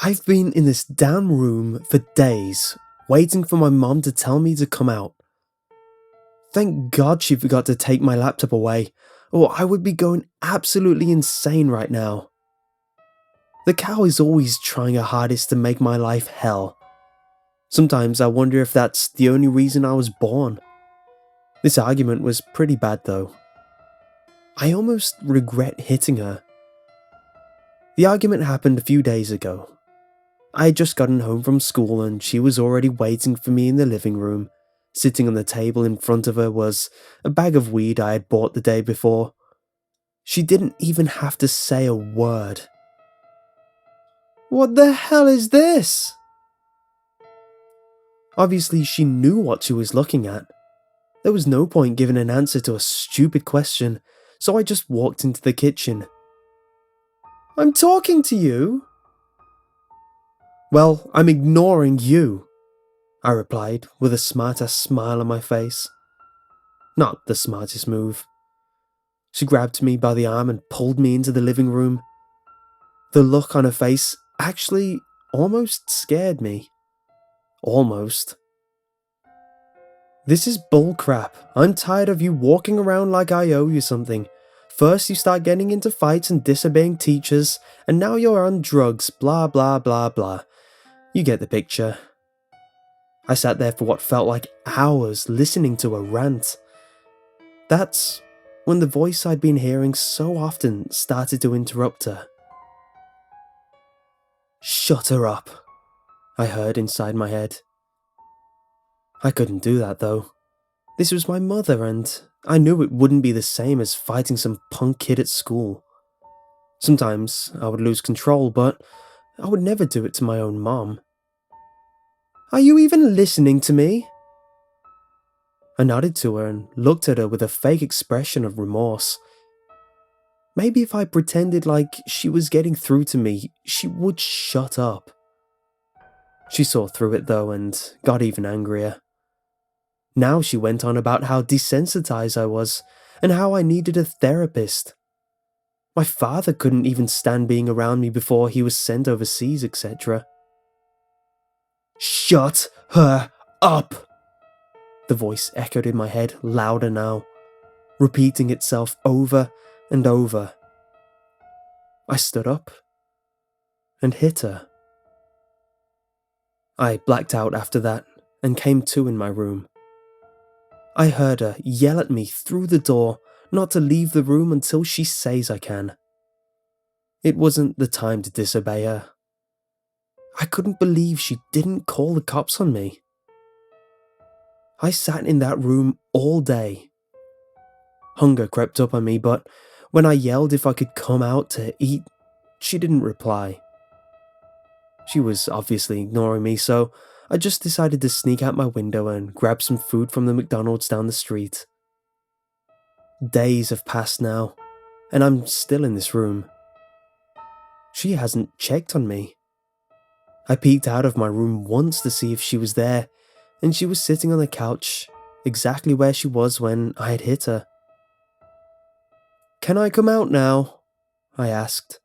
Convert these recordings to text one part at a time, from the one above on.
I've been in this damn room for days, waiting for my mom to tell me to come out. Thank God she forgot to take my laptop away, or I would be going absolutely insane right now. The cow is always trying her hardest to make my life hell. Sometimes I wonder if that's the only reason I was born. This argument was pretty bad though. I almost regret hitting her. The argument happened a few days ago. I had just gotten home from school and she was already waiting for me in the living room. Sitting on the table in front of her was a bag of weed I had bought the day before. She didn't even have to say a word. "What the hell is this?" Obviously, she knew what she was looking at. There was no point giving an answer to a stupid question, so I just walked into the kitchen. "I'm talking to you." "Well, I'm ignoring you," I replied with a smart-ass smile on my face. Not the smartest move. She grabbed me by the arm and pulled me into the living room. The look on her face actually almost scared me. Almost. "This is bullcrap. I'm tired of you walking around like I owe you something. First you start getting into fights and disobeying teachers, and now you're on drugs, blah blah blah blah. You get the picture." I sat there for what felt like hours listening to her rant. That's when the voice I'd been hearing so often started to interrupt her. "Shut her up," I heard inside my head. I couldn't do that though. This was my mother and I knew it wouldn't be the same as fighting some punk kid at school. Sometimes I would lose control, but I would never do it to my own mom. "Are you even listening to me?" I nodded to her and looked at her with a fake expression of remorse. Maybe if I pretended like she was getting through to me, she would shut up. She saw through it though and got even angrier. Now she went on about how desensitized I was and how I needed a therapist. My father couldn't even stand being around me before he was sent overseas, etc. "Shut her up!" The voice echoed in my head louder now, repeating itself over and over. I stood up and hit her. I blacked out after that and came to in my room. I heard her yell at me through the door not to leave the room until she says I can. It wasn't the time to disobey her. I couldn't believe she didn't call the cops on me. I sat in that room all day. Hunger crept up on me, but when I yelled if I could come out to eat, she didn't reply. She was obviously ignoring me, so I just decided to sneak out my window and grab some food from the McDonald's down the street. Days have passed now, and I'm still in this room. She hasn't checked on me. I peeked out of my room once to see if she was there, and she was sitting on the couch, exactly where she was when I had hit her. "Can I come out now?" I asked.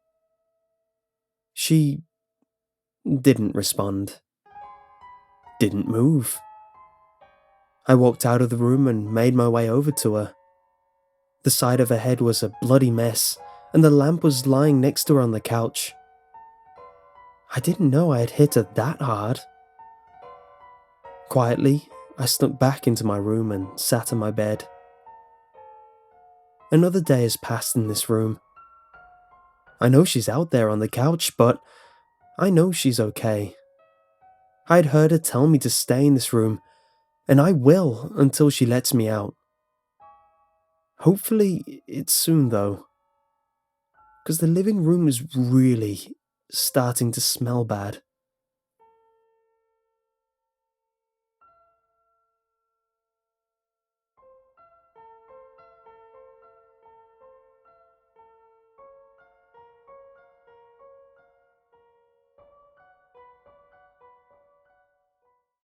She didn't respond. Didn't move. I walked out of the room and made my way over to her. The side of her head was a bloody mess, and the lamp was lying next to her on the couch. I didn't know I had hit her that hard. Quietly, I snuck back into my room and sat on my bed. Another day has passed in this room. I know she's out there on the couch, but I know she's okay. I'd heard her tell me to stay in this room, and I will until she lets me out. Hopefully, it's soon though, because the living room is really starting to smell bad.